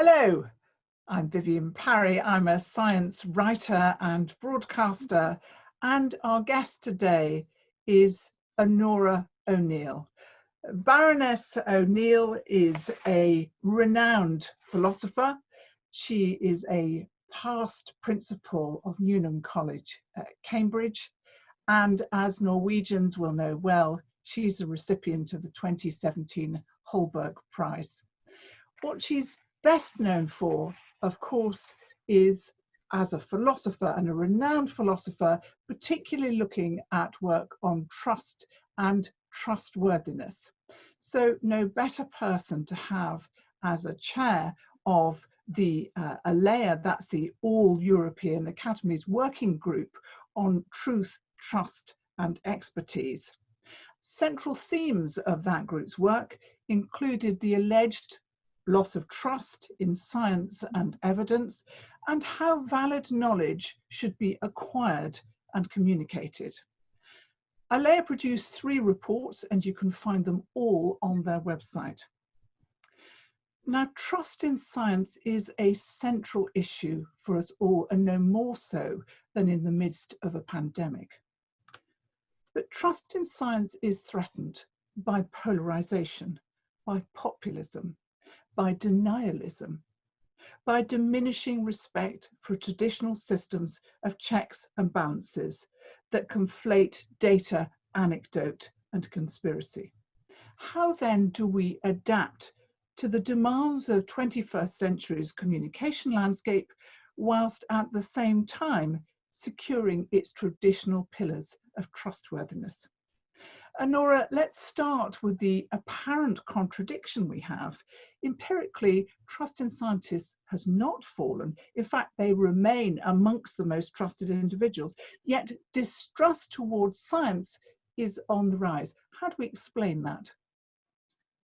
Hello, I'm Vivienne Parry. I'm a science writer and broadcaster, and our guest today is Onora O'Neill. Baroness O'Neill is a renowned philosopher. She is a past principal of Newnham College at Cambridge, and as Norwegians will know well, she's a recipient of the 2017 Holberg Prize. What she's best known for, of course, is as a philosopher and a renowned philosopher, particularly looking at work on trust and trustworthiness. So no better person to have as a chair of the ALEA, that's the All European Academies Working Group on Truth, Trust and Expertise. Central themes of that group's work included the alleged loss of trust in science and evidence, and how valid knowledge should be acquired and communicated. ALEA produced 3 reports, and you can find them all on their website. Now, trust in science is a central issue for us all, and no more so than in the midst of a pandemic. But trust in science is threatened by polarization, by populism, by denialism, by diminishing respect for traditional systems of checks and balances that conflate data, anecdote, and conspiracy. How then do we adapt to the demands of 21st century's communication landscape, whilst at the same time securing its traditional pillars of trustworthiness? Onora, let's start with the apparent contradiction we have. Empirically, trust in scientists has not fallen. In fact, they remain amongst the most trusted individuals, yet distrust towards science is on the rise. How do we explain that?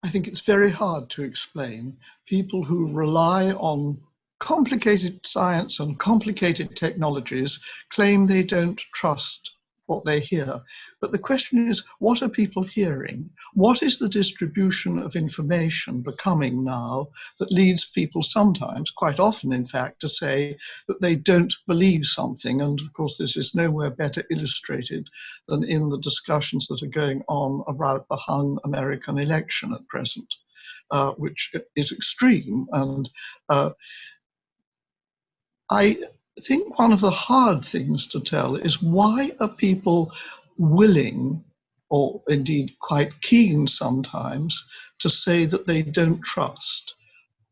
I think it's very hard to explain. People who rely on complicated science and complicated technologies claim they don't trust what they hear. But the question is, what are people hearing? What is the distribution of information becoming now that leads people sometimes, quite often in fact, to say that they don't believe something? And of course, this is nowhere better illustrated than in the discussions that are going on about the hung American election at present, which is extreme. And I think one of the hard things to tell is, why are people willing, or indeed quite keen sometimes, to say that they don't trust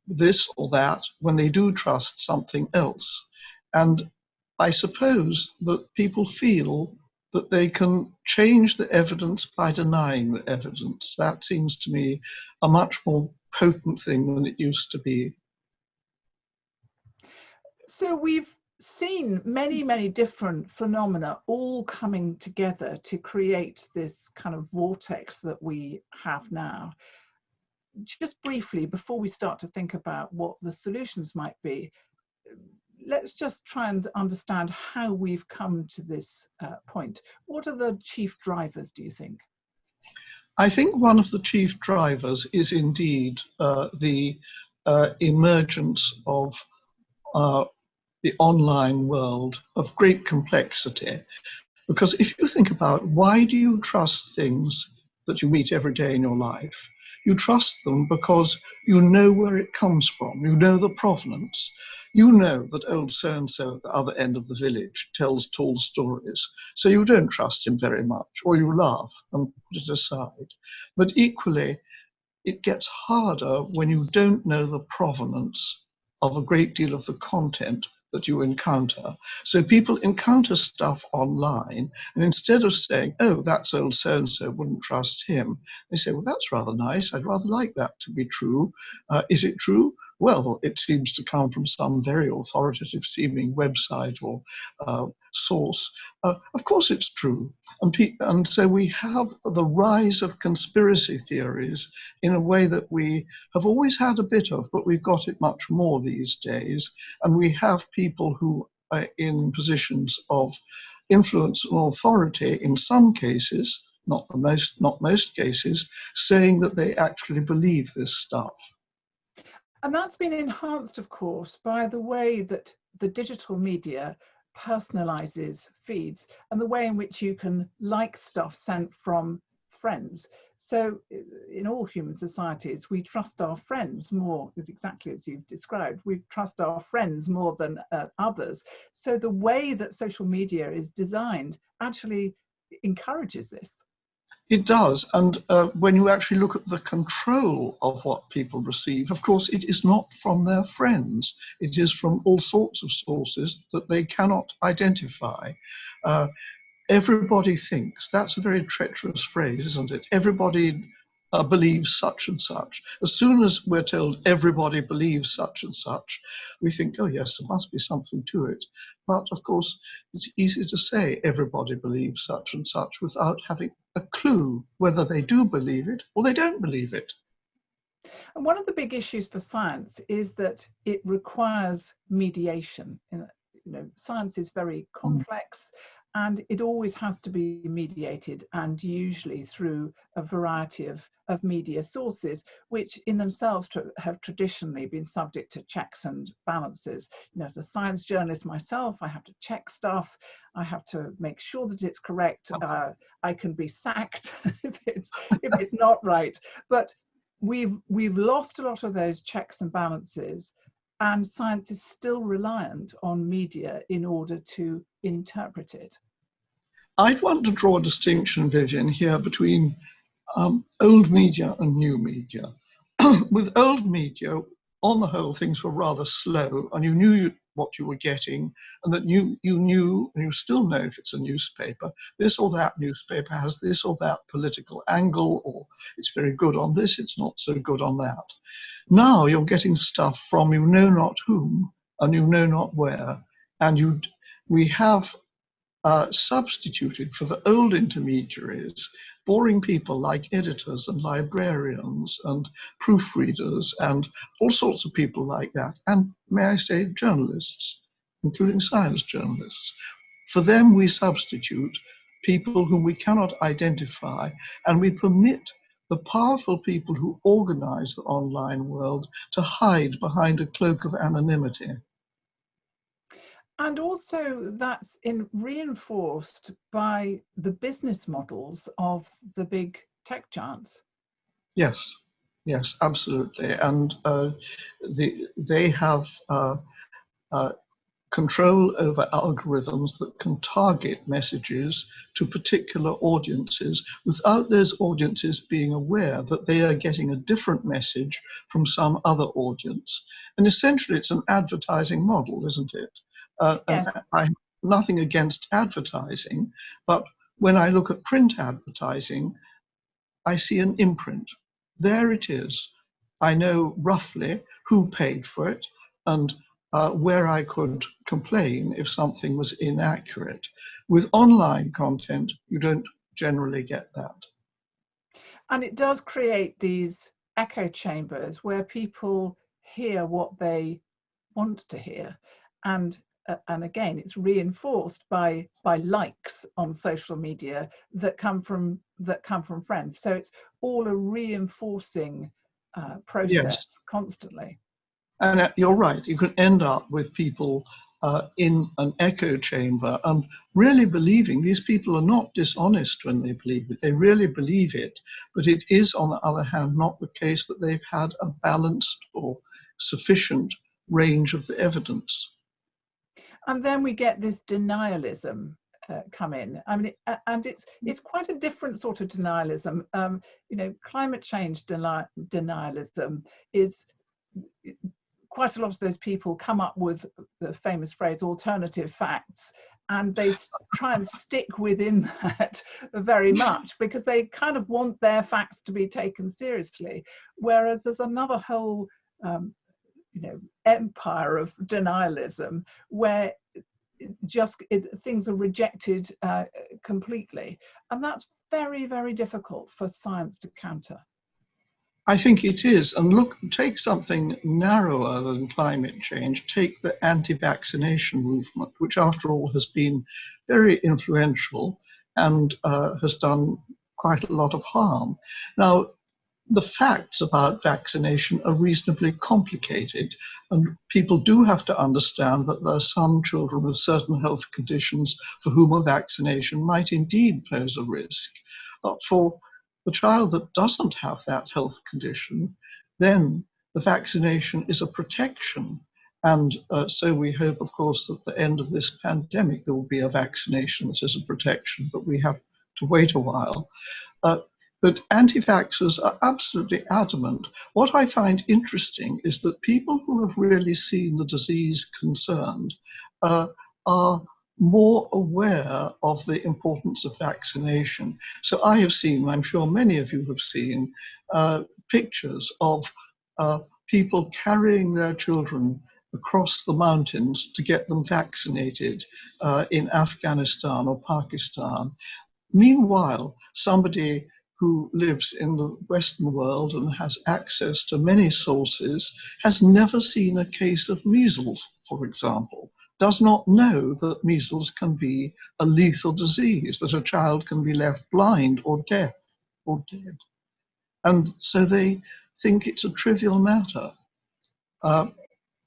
this or that when they do trust something else? And I suppose that people feel that they can change the evidence by denying the evidence. That seems to me a much more potent thing than it used to be. So we've seen many different phenomena all coming together to create this kind of vortex that we have now. Just briefly, before we start to think about what the solutions might be, let's just try and understand how we've come to this point. What are the chief drivers, do you think? I think one of the chief drivers is indeed the emergence of the online world of great complexity. Because if you think about, why do you trust things that you meet every day in your life? You trust them because you know where it comes from. You know the provenance. You know that old so-and-so at the other end of the village tells tall stories. So you don't trust him very much, or you laugh and put it aside. But equally, it gets harder when you don't know the provenance of a great deal of the content that you encounter. So people encounter stuff online, and instead of saying, oh, that's old so-and-so, wouldn't trust him, they say, well, that's rather nice. I'd rather like that to be true. Is it true? Well, it seems to come from some very authoritative seeming website or source. Of course it's true. And so we have the rise of conspiracy theories in a way that we have always had a bit of, but we've got it much more these days. And we have people who are in positions of influence and authority in some cases, not most cases, saying that they actually believe this stuff. And that's been enhanced, of course, by the way that the digital media personalizes feeds and the way in which you can like stuff sent from friends. So in all human societies, we trust our friends more, exactly as you've described. We trust our friends more than others. So the way that social media is designed actually encourages this. It does. And when you actually look at the control of what people receive, of course, it is not from their friends. It is from all sorts of sources that they cannot identify. Uh, Everybody thinks. That's a very treacherous phrase, isn't it? Everybody believes such and such. As soon as we're told everybody believes such and such, we think, oh yes, there must be something to it. But of course, it's easy to say everybody believes such and such without having a clue whether they do believe it or they don't believe it. And one of the big issues for science is that it requires mediation. Science is very complex and it always has to be mediated, and usually through a variety of media sources, which in themselves have traditionally been subject to checks and balances. As a science journalist myself, I have to check stuff. I have to make sure that it's correct. I can be sacked if it's not right. But we've lost a lot of those checks and balances, and science is still reliant on media in order to interpret it. I'd want to draw a distinction, Vivienne, here between old media and new media. With old media, on the whole, things were rather slow, and you knew what you were getting, and that you knew, and you still know if it's a newspaper, this or that newspaper has this or that political angle, or it's very good on this, it's not so good on that. Now you're getting stuff from you know not whom, and you know not where, and we have substituted for the old intermediaries, boring people like editors and librarians and proofreaders and all sorts of people like that. And may I say, journalists, including science journalists. For them, we substitute people whom we cannot identify, and we permit the powerful people who organize the online world to hide behind a cloak of anonymity. And also that's reinforced by the business models of the big tech giants. Yes, yes, absolutely. And they have control over algorithms that can target messages to particular audiences without those audiences being aware that they are getting a different message from some other audience. And essentially, it's an advertising model, isn't it? Yes. And I have nothing against advertising, but when I look at print advertising, I see an imprint. There it is. I know roughly who paid for it and where I could complain if something was inaccurate. With online content, you don't generally get that. And it does create these echo chambers where people hear what they want to hear. And again, it's reinforced by likes on social media that come from friends. So it's all a reinforcing process. Yes. Constantly. And you're right, you can end up with people in an echo chamber and really believing these people are not dishonest when they believe it. They really believe it. But it is, on the other hand, not the case that they've had a balanced or sufficient range of the evidence. And then we get this denialism come in. I mean, and it's quite a different sort of denialism. Climate change denialism is quite a lot of those people come up with the famous phrase alternative facts, and they try and stick within that very much because they kind of want their facts to be taken seriously. Whereas there's another whole empire of denialism where things are rejected completely, and that's very, very difficult for science to counter. I think it is. And look, take something narrower than climate change, take the anti-vaccination movement, which after all has been very influential and has done quite a lot of harm. Now, the facts about vaccination are reasonably complicated, and people do have to understand that there are some children with certain health conditions for whom a vaccination might indeed pose a risk. But for the child that doesn't have that health condition, then the vaccination is a protection. And so we hope, of course, that at the end of this pandemic, there will be a vaccination that is a protection, but we have to wait a while. But anti-vaxxers are absolutely adamant. What I find interesting is that people who have really seen the disease concerned are more aware of the importance of vaccination. So I have seen, I'm sure many of you have seen, pictures of people carrying their children across the mountains to get them vaccinated in Afghanistan or Pakistan. Meanwhile, somebody who lives in the Western world and has access to many sources has never seen a case of measles, for example, does not know that measles can be a lethal disease, that a child can be left blind or deaf or dead. And so they think it's a trivial matter.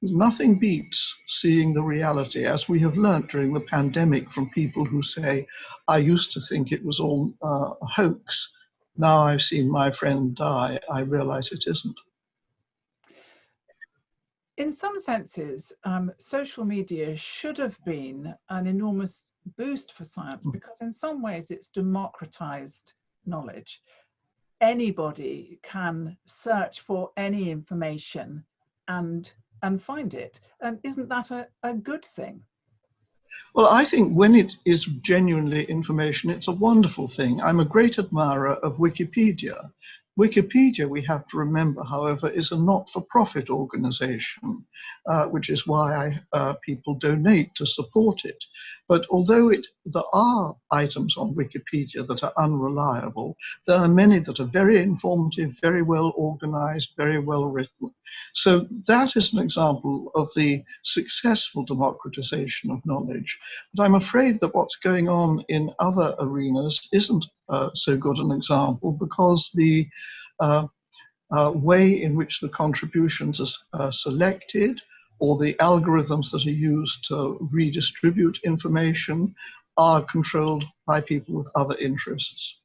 Nothing beats seeing the reality, as we have learnt during the pandemic from people who say, I used to think it was all a hoax. Now I've seen my friend die, I realize it isn't. In some senses, social media should have been an enormous boost for science, because in some ways it's democratized knowledge. Anybody can search for any information and find it. And isn't that a good thing? Well, I think when it is genuinely information, it's a wonderful thing. I'm a great admirer of Wikipedia. Wikipedia, we have to remember, however, is a not-for-profit organization, which is why people donate to support it. But although there are items on Wikipedia that are unreliable, there are many that are very informative, very well organized, very well written. So that is an example of the successful democratization of knowledge. But I'm afraid that what's going on in other arenas isn't so good an example, because the way in which the contributions are selected, or the algorithms that are used to redistribute information, are controlled by people with other interests.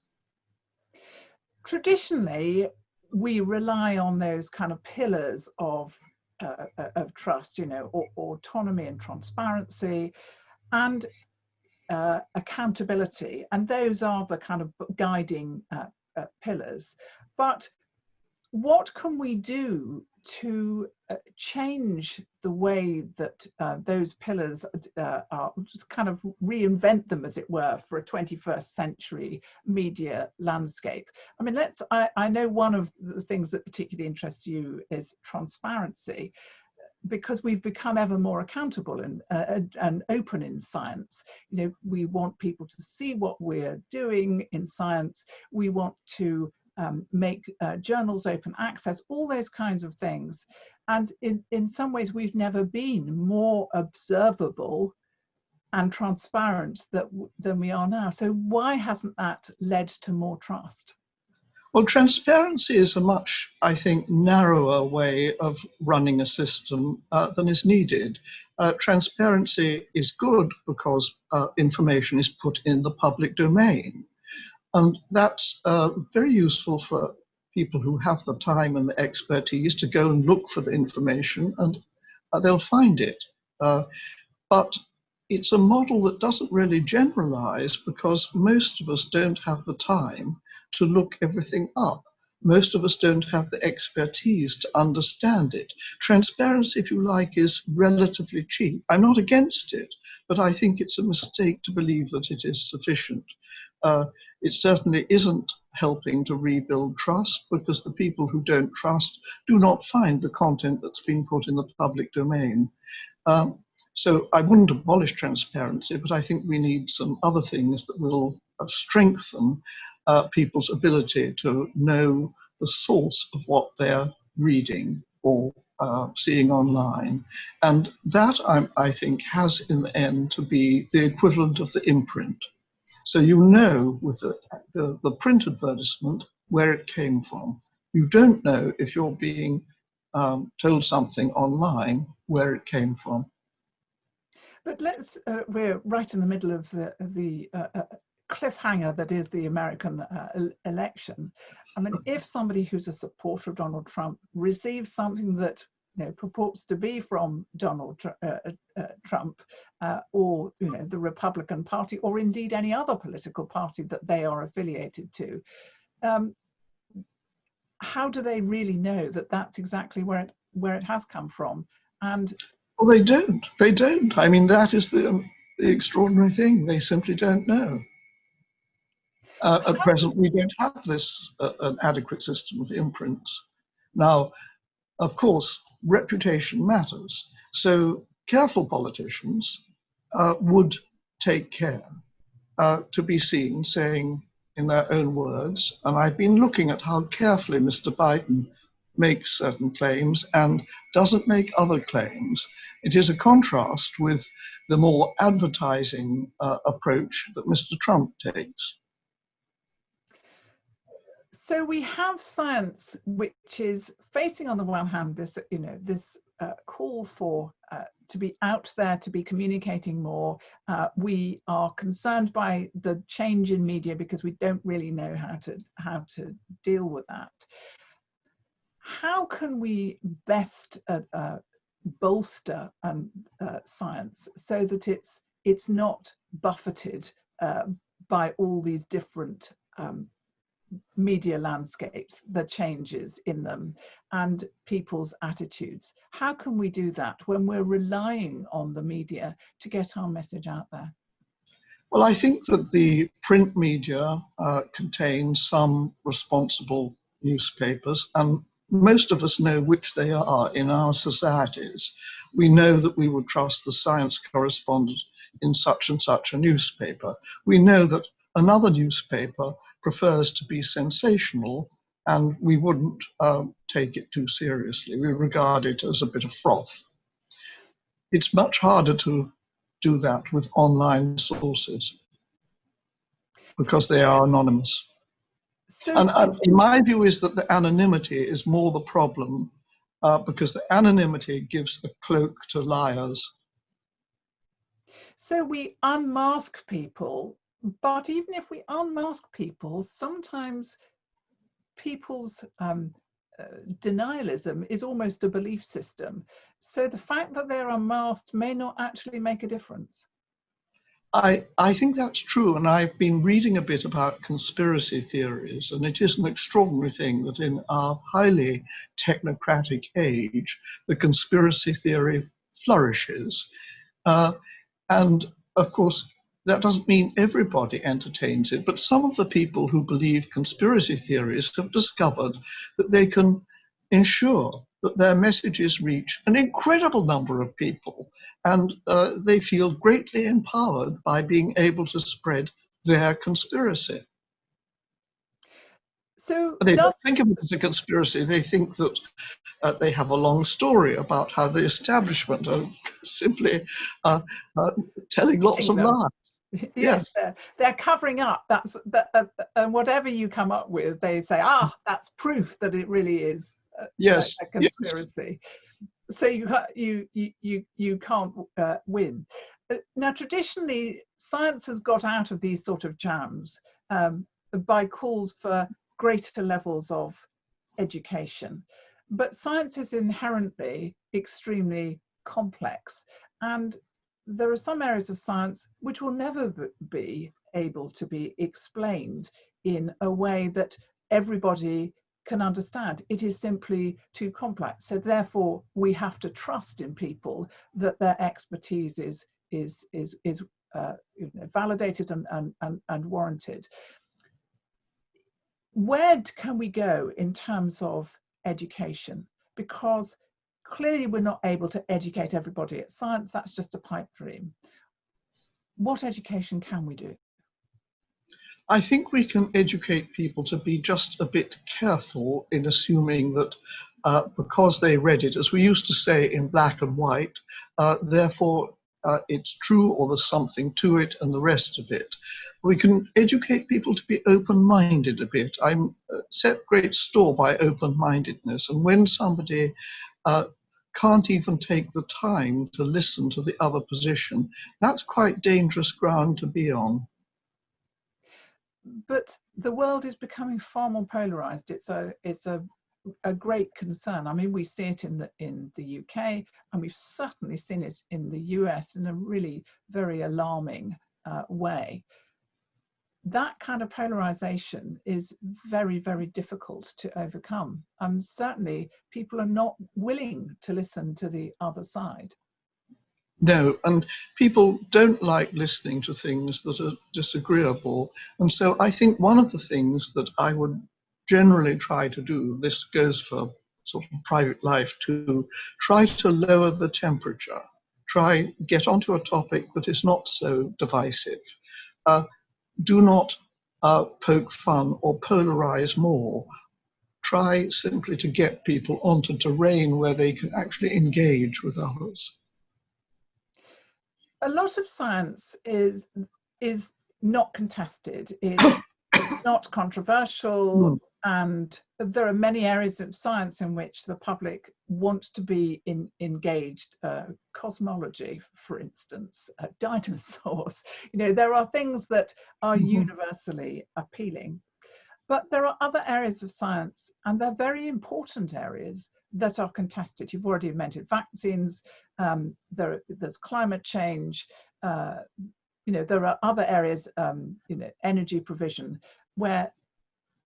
Traditionally, we rely on those kind of pillars of trust, you know, autonomy and transparency and accountability, and those are the kind of guiding pillars. But what can we do to change the way that those pillars are, just kind of reinvent them, as it were, for a 21st century media landscape? I mean, I know one of the things that particularly interests you is transparency, because we've become ever more accountable and open in science. You know, we want people to see what we're doing in science. We want to make journals open access, all those kinds of things. And in some ways, we've never been more observable and transparent than we are now. So why hasn't that led to more trust? Well, transparency is a much, I think, narrower way of running a system than is needed. Transparency is good because information is put in the public domain. And that's very useful for people who have the time and the expertise to go and look for the information, and they'll find it. But it's a model that doesn't really generalize, because most of us don't have the time to look everything up. Most of us don't have the expertise to understand it. Transparency, if you like, is relatively cheap. I'm not against it, but I think it's a mistake to believe that it is sufficient. It certainly isn't helping to rebuild trust, because the people who don't trust do not find the content that's been put in the public domain. So I wouldn't abolish transparency, but I think we need some other things that will strengthen people's ability to know the source of what they're reading or seeing online. And that, I think, has in the end to be the equivalent of the imprint. So you know with the print advertisement where it came from. You don't know if you're being told something online where it came from. But we're right in the middle of the cliffhanger that is the American election. I mean, if somebody who's a supporter of Donald Trump receives something that purports to be from Donald Trump or the Republican Party, or indeed any other political party that they are affiliated to, how do they really know that that's exactly where it has come from? And well, they don't. They don't. I mean, that is the extraordinary thing. They simply don't know. At present, we don't have this an adequate system of imprints. Now, of course, reputation matters. So careful politicians would take care to be seen saying in their own words, and I've been looking at how carefully Mr. Biden makes certain claims and doesn't make other claims. It is a contrast with the more advertising approach that Mr. Trump takes. So we have science which is facing, on the one hand, this call for to be out there, to be communicating more. We are concerned by the change in media because we don't really know how to deal with that. How can we best bolster science so that it's not buffeted by all these different media landscapes, the changes in them, and people's attitudes? How can we do that when we're relying on the media to get our message out there? Well, I think that the print media contains some responsible newspapers, and most of us know which they are in our societies. We know that we would trust the science correspondent in such and such a newspaper. We know that another newspaper prefers to be sensational, and we wouldn't take it too seriously. We regard it as a bit of froth. It's much harder to do that with online sources because they are anonymous. So, and in my view is that the anonymity is more the problem because the anonymity gives a cloak to liars. So we unmask people, but even if we unmask people, sometimes people's denialism is almost a belief system. So the fact that they're unmasked may not actually make a difference. I think that's true, and I've been reading a bit about conspiracy theories, and it is an extraordinary thing that in our highly technocratic age, the conspiracy theory flourishes. And of course, that doesn't mean everybody entertains it, but some of the people who believe conspiracy theories have discovered that they can ensure that their messages reach an incredible number of people, and they feel greatly empowered by being able to spread their conspiracy. So they don't think of it as a conspiracy. They think that they have a long story about how the establishment are simply telling lots of lies. Yes, they're covering up. And whatever you come up with, they say, that's proof that it really is a conspiracy. Yes. So you can't win. Now, traditionally, science has got out of these sort of jams by calls for greater levels of education. But science is inherently extremely complex, and there are some areas of science which will never be able to be explained in a way that everybody can understand. It is simply too complex. So therefore, we have to trust in people that their expertise is validated and warranted. Where can we go in terms of education? Because clearly we're not able to educate everybody at science. That's just a pipe dream. What education can we do? I think we can educate people to be just a bit careful in assuming that because they read it, as we used to say, in black and white, therefore it's true or there's something to it and the rest of it. We can educate people to be open-minded a bit. I set great store by open-mindedness, and when somebody can't even take the time to listen to the other position, that's quite dangerous ground to be on. But the world is becoming far more polarized. It's a great concern. I mean, we see it in the UK, and we've certainly seen it in the US in a really very alarming way. That kind of polarization is very, very difficult to overcome. Certainly people are not willing to listen to the other side. No, and people don't like listening to things that are disagreeable. And so I think one of the things that I would generally try to do, this goes for sort of private life too, try to lower the temperature, try get onto a topic that is not so divisive. Do not poke fun or polarize more. Try simply to get people onto terrain where they can actually engage with others. A lot of science is not contested. It's not controversial, and there are many areas of science in which the public wants to be engaged. Cosmology, for instance, dinosaurs. You know, there are things that are universally appealing. But there are other areas of science, and they're very important areas, that are contested. You've already mentioned vaccines, there's climate change, you know, there are other areas, you know, energy provision, where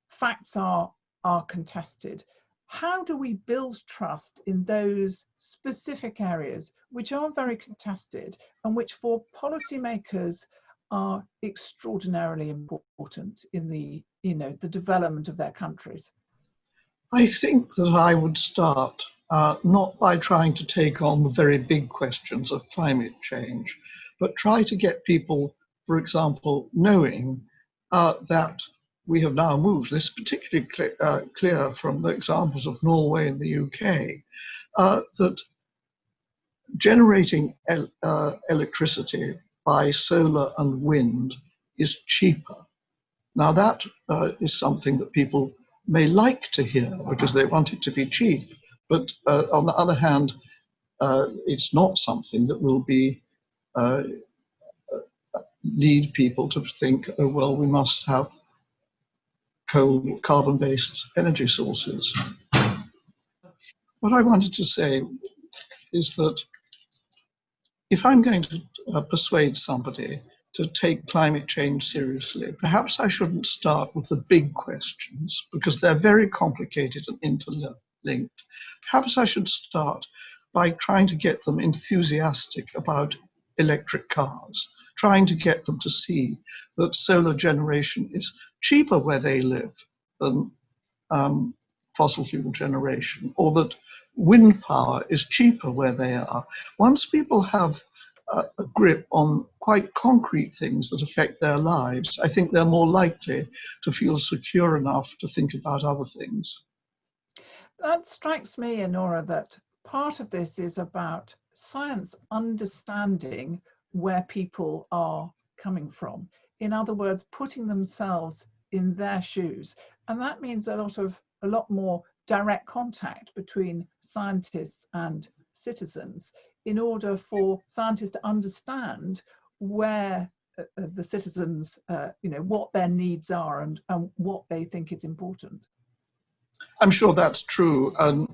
facts are contested. How do we build trust in those specific areas which are very contested and which for policymakers are extraordinarily important in the, you know, the development of their countries? I think that I would start not by trying to take on the very big questions of climate change, but try to get people, for example, knowing that we have now moved, this is particularly clear from the examples of Norway and the UK, that generating electricity by solar and wind is cheaper. Now that is something that people may like to hear because they want it to be cheap, but on the other hand, it's not something that will be lead people to think, oh well, we must have carbon-based energy sources. What I wanted to say is that if I'm going to persuade somebody to take climate change seriously, perhaps I shouldn't start with the big questions because they're very complicated and interlinked. Perhaps I should start by trying to get them enthusiastic about electric cars, trying to get them to see that solar generation is cheaper where they live than fossil fuel generation, or that wind power is cheaper where they are. Once people have a grip on quite concrete things that affect their lives, I think they're more likely to feel secure enough to think about other things. That strikes me, Onora, that part of this is about science understanding where people are coming from. In other words, putting themselves in their shoes. And that means a lot more direct contact between scientists and citizens in order for scientists to understand where the citizens, you know, what their needs are and what they think is important. I'm sure that's true, and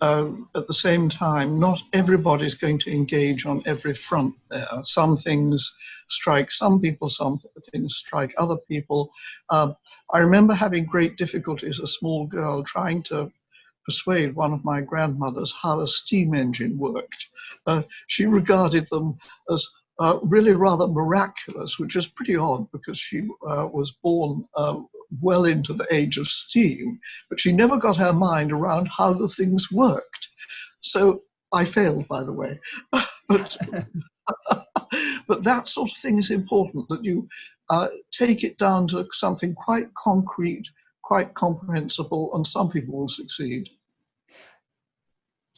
at the same time, not everybody's going to engage on every front there. Some things strike some people, some things strike other people. I remember having great difficulty as a small girl trying to persuade one of my grandmothers how a steam engine worked. She regarded them as really rather miraculous, which is pretty odd because she was born well into the age of steam, but she never got her mind around how the things worked. So I failed, by the way. but that sort of thing is important, that you take it down to something quite concrete, quite comprehensible, and some people will succeed.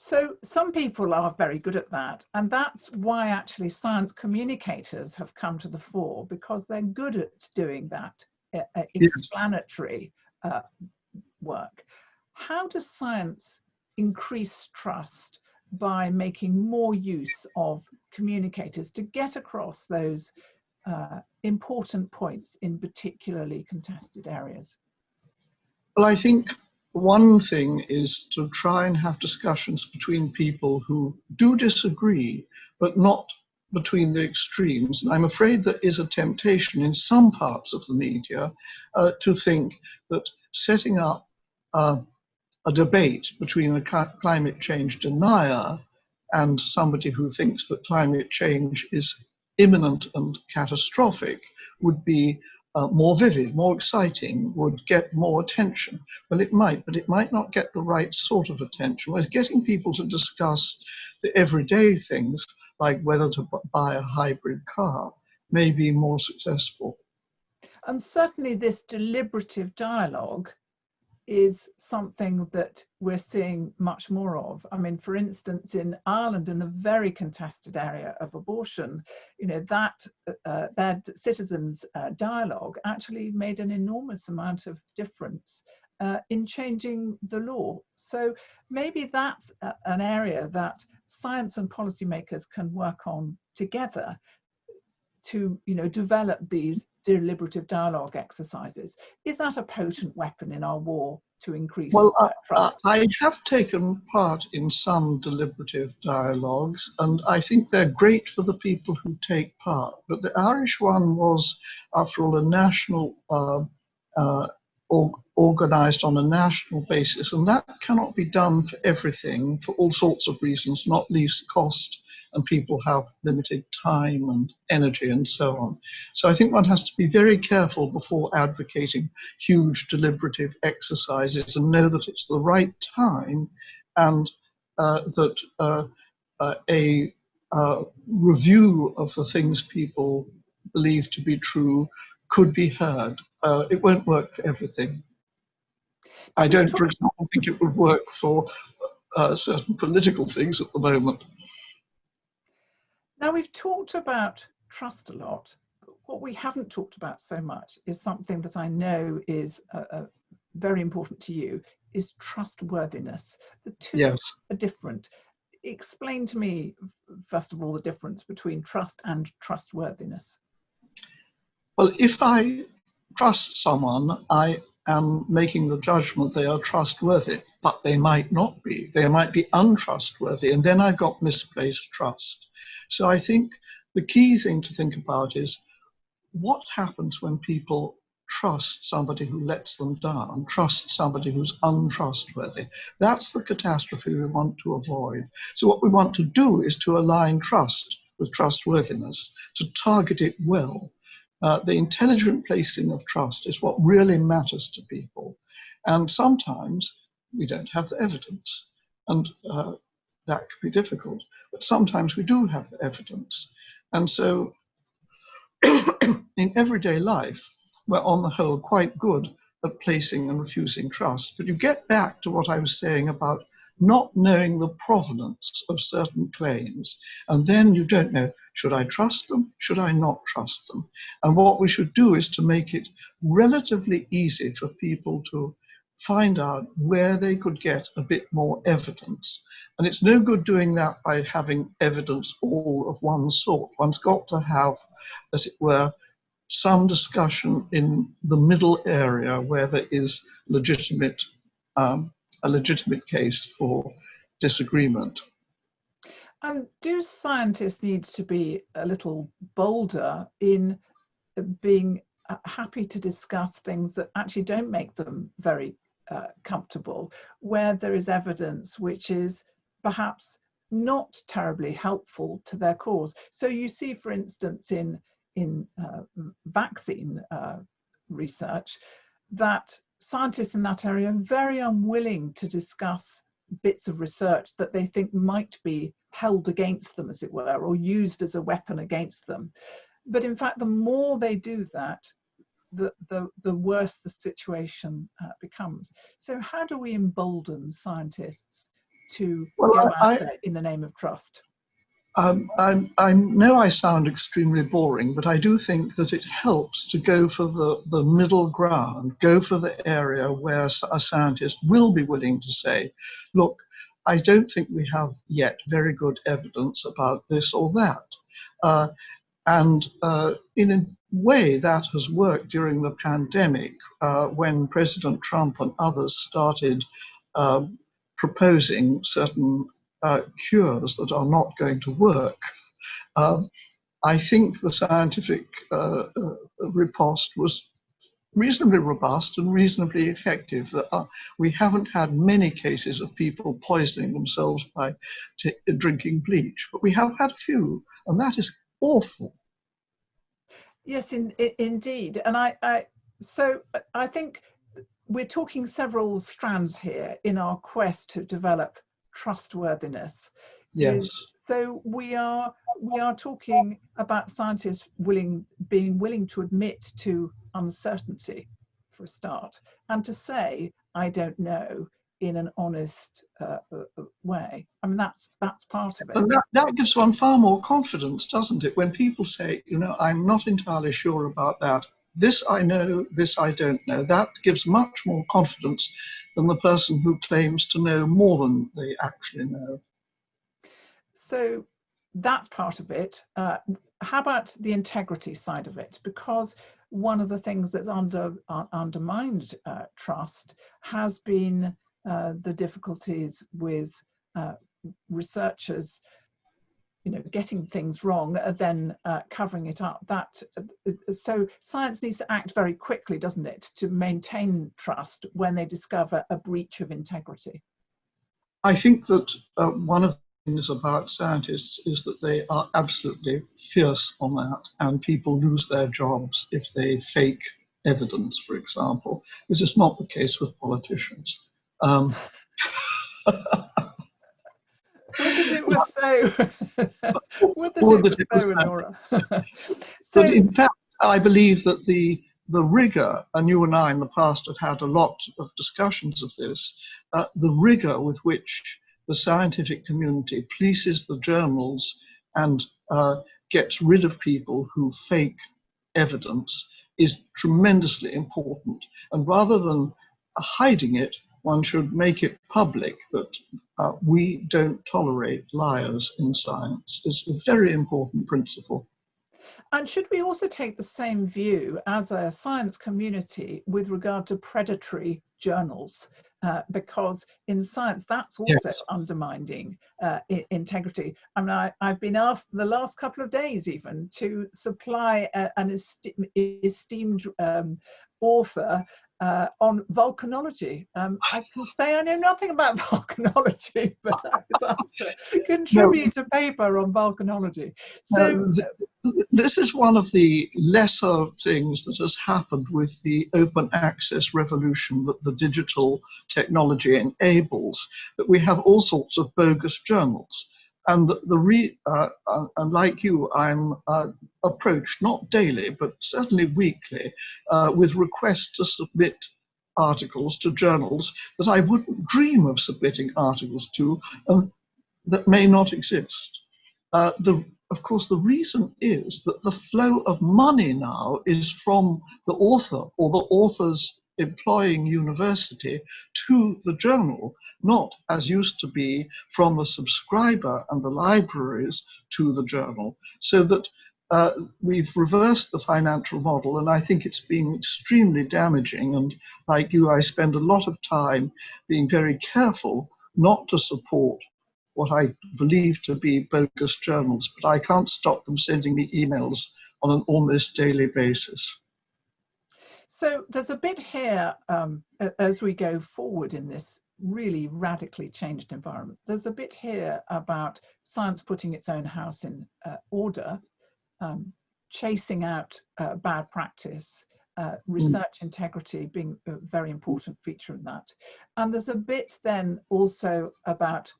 So some people are very good at that, and that's why actually science communicators have come to the fore, because they're good at doing that explanatory work. How does science increase trust by making more use of communicators to get across those important points in particularly contested areas? Well, I think one thing is to try and have discussions between people who do disagree, but not between the extremes. And I'm afraid there is a temptation in some parts of the media to think that setting up a debate between a climate change denier and somebody who thinks that climate change is imminent and catastrophic would be more vivid, more exciting, would get more attention. Well, it might, but it might not get the right sort of attention. Whereas getting people to discuss the everyday things, like whether to buy a hybrid car, may be more successful. And certainly this deliberative dialogue is something that we're seeing much more of. I mean, for instance, in Ireland, in the very contested area of abortion, you know, that citizens' dialogue actually made an enormous amount of difference in changing the law. So maybe that's an area that science and policymakers can work on together to, you know, develop these deliberative dialogue exercises. Is that a potent weapon in our war to increase trust? I have taken part in some deliberative dialogues, and I think they're great for the people who take part. But the Irish one was, after all, a national, organised on a national basis, and that cannot be done for everything, for all sorts of reasons, not least cost, and people have limited time and energy and so on. So I think one has to be very careful before advocating huge deliberative exercises and know that it's the right time, and that a review of the things people believe to be true could be heard. It won't work for everything. I don't, for example, think it would work for certain political things at the moment. Now, we've talked about trust a lot, but what we haven't talked about so much is something that I know is very important to you, is trustworthiness. The two are different. Explain to me, first of all, the difference between trust and trustworthiness. Well, if I trust someone, I am making the judgment they are trustworthy, but they might not be. They might be untrustworthy, and then I've got misplaced trust. So I think the key thing to think about is what happens when people trust somebody who lets them down, trust somebody who's untrustworthy. That's the catastrophe we want to avoid. So what we want to do is to align trust with trustworthiness, to target it well. The intelligent placing of trust is what really matters to people. And sometimes we don't have the evidence, and that can be difficult. But sometimes we do have the evidence. And so in everyday life, we're on the whole quite good at placing and refusing trust. But you get back to what I was saying about not knowing the provenance of certain claims. And then you don't know, should I trust them? Should I not trust them? And what we should do is to make it relatively easy for people to find out where they could get a bit more evidence. And it's no good doing that by having evidence all of one sort. One's got to have, as it were, some discussion in the middle area where there is legitimate, a legitimate case for disagreement. And do scientists need to be a little bolder in being happy to discuss things that actually don't make them very comfortable, where there is evidence which is perhaps not terribly helpful to their cause? So you see, for instance, in vaccine research, that scientists in that area are very unwilling to discuss bits of research that they think might be held against them, as it were, or used as a weapon against them. But in fact, the more they do that, the worse the situation becomes. So how do we embolden scientists to Well, go out there in the name of trust? I know I sound extremely boring, but I do think that it helps to go for the middle ground, go for the area where a scientist will be willing to say, look, I don't think we have yet very good evidence about this or that. And in a way, that has worked during the pandemic when President Trump and others started proposing certain cures that are not going to work. I think the scientific riposte was reasonably robust and reasonably effective. We haven't had many cases of people poisoning themselves by drinking bleach, but we have had a few, and that is awful. Yes, indeed. And so I think we're talking several strands here in our quest to develop trustworthiness. Yes. So we are talking about scientists being willing to admit to uncertainty for a start, and to say, I don't know, in an honest way. I mean, that's part of it. And that gives one far more confidence, doesn't it? When people say, you know, I'm not entirely sure about that. This I know, this I don't know. That gives much more confidence than the person who claims to know more than they actually know. So that's part of it. How about the integrity side of it? Because one of the things that's undermined trust has been the difficulties with researchers, you know, getting things wrong, then covering it up. So science needs to act very quickly, doesn't it, to maintain trust when they discover a breach of integrity? I think that one of the things about scientists is that they are absolutely fierce on that, and people lose their jobs if they fake evidence, for example. This is not the case with politicians. Would that it was so. Would that it was so, Onora. So, but in fact, I believe that the rigor, and you and I in the past have had a lot of discussions of this, the rigor with which the scientific community polices the journals and gets rid of people who fake evidence is tremendously important. And rather than hiding it, one should make it public that we don't tolerate liars in science. It's a very important principle. and should we also take the same view as a science community with regard to predatory journals? Because in science, that's also Yes. undermining integrity. I mean, I've been asked the last couple of days even to supply an esteemed author on volcanology. I can say I know nothing about volcanology, but I was asked to contribute a paper on volcanology. So this is one of the lesser things that has happened with the open access revolution that the digital technology enables, that we have all sorts of bogus journals. And and like you, I'm approached not daily, but certainly weekly, with requests to submit articles to journals that I wouldn't dream of submitting articles to, that may not exist. Of course, the reason is that the flow of money now is from the author or the author's employing university to the journal, not as used to be from the subscriber and the libraries to the journal. So that we've reversed the financial model, and I think it's been extremely damaging. And like you, I spend a lot of time being very careful not to support what I believe to be bogus journals, but I can't stop them sending me emails on an almost daily basis. So there's a bit here as we go forward in this really radically changed environment. There's a bit here about science putting its own house in order, chasing out bad practice, research integrity being a very important feature in that. And there's a bit then also about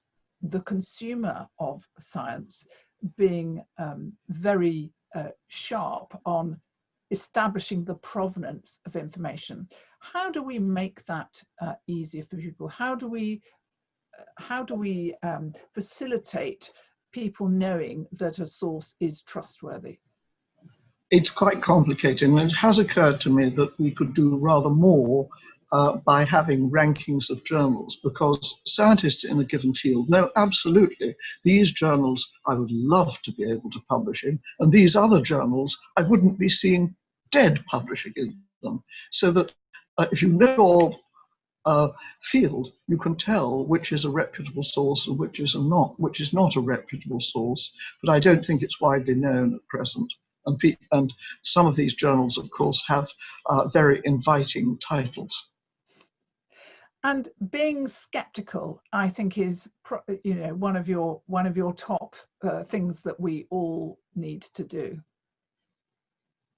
the consumer of science being very sharp on establishing the provenance of information. How do we make that easier for people? How do we how do we facilitate people knowing that a source is trustworthy? It's quite complicated, and it has occurred to me that we could do rather more by having rankings of journals, because scientists in a given field know absolutely these journals I would love to be able to publish in, and these other journals I wouldn't be seeing dead publishing in them. So that if you know your field, you can tell which is a reputable source and which is not a reputable source. But I don't think it's widely known at present. And some of these journals, of course, have very inviting titles. And being skeptical, I think, is one of your top things that we all need to do.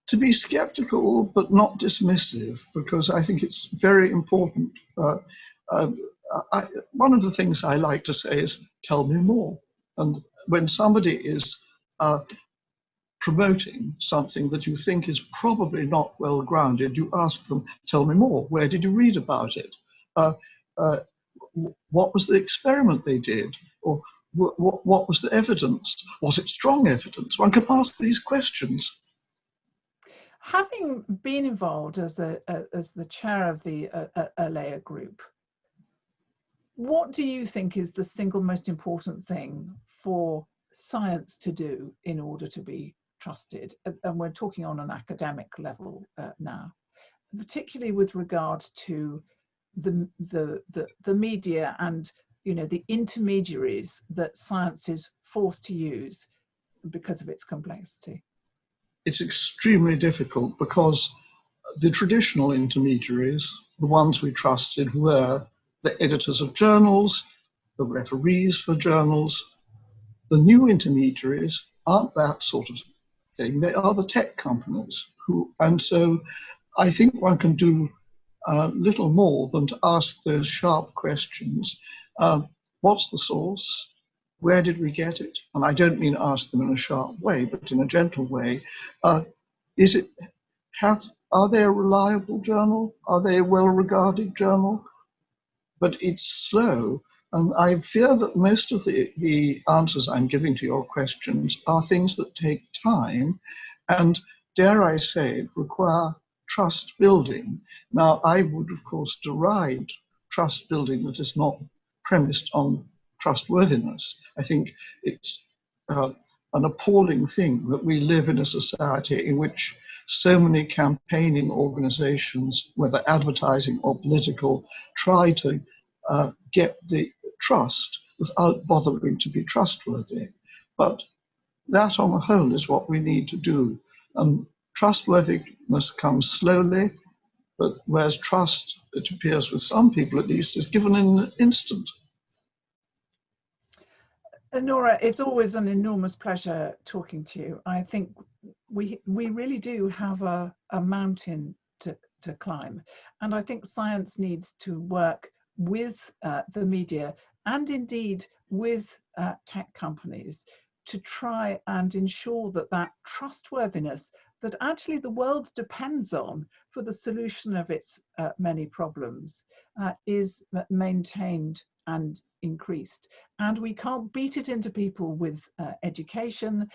To be skeptical but not dismissive, because I think it's very important. One of the things I like to say is, tell me more. And when somebody is promoting something that you think is probably not well grounded, you ask them, tell me more. Where did you read about it? What was the experiment they did? Or what was the evidence? Was it strong evidence? One can ask these questions. Having been involved as the chair of the Alea group, what do you think is the single most important thing for science to do in order to be trusted? And we're talking on an academic level now, particularly with regard to the media and the intermediaries that science is forced to use because of its complexity. It's extremely difficult because the traditional intermediaries, the ones we trusted, were the editors of journals, the referees for journals. The new intermediaries aren't that sort of thing. They are the tech companies and so I think one can do little more than to ask those sharp questions. What's the source? Where did we get it? And I don't mean ask them in a sharp way, but in a gentle way. Are they a reliable journal? Are they a well-regarded journal? But it's slow. And I fear that most of the answers I'm giving to your questions are things that take time and, dare I say, require trust building. Now, I would, of course, deride trust building that is not premised on trustworthiness. I think it's an appalling thing that we live in a society in which so many campaigning organizations, whether advertising or political, try to get the trust without bothering to be trustworthy. But that on the whole is what we need to do. Trustworthiness comes slowly, but whereas trust, it appears with some people at least, is given in an instant. Onora, it's always an enormous pleasure talking to you. I think we really do have a mountain to climb. And I think science needs to work with the media and indeed with tech companies to try and ensure that trustworthiness that actually the world depends on for the solution of its many problems is maintained and increased. And we can't beat it into people with education.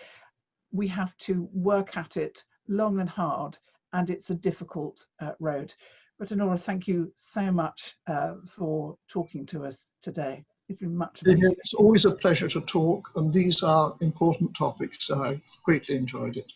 We have to work at it long and hard, and it's a difficult road. But Onora, thank you so much for talking to us today. It's been much appreciated. It's always a pleasure to talk, and these are important topics. I've greatly enjoyed it.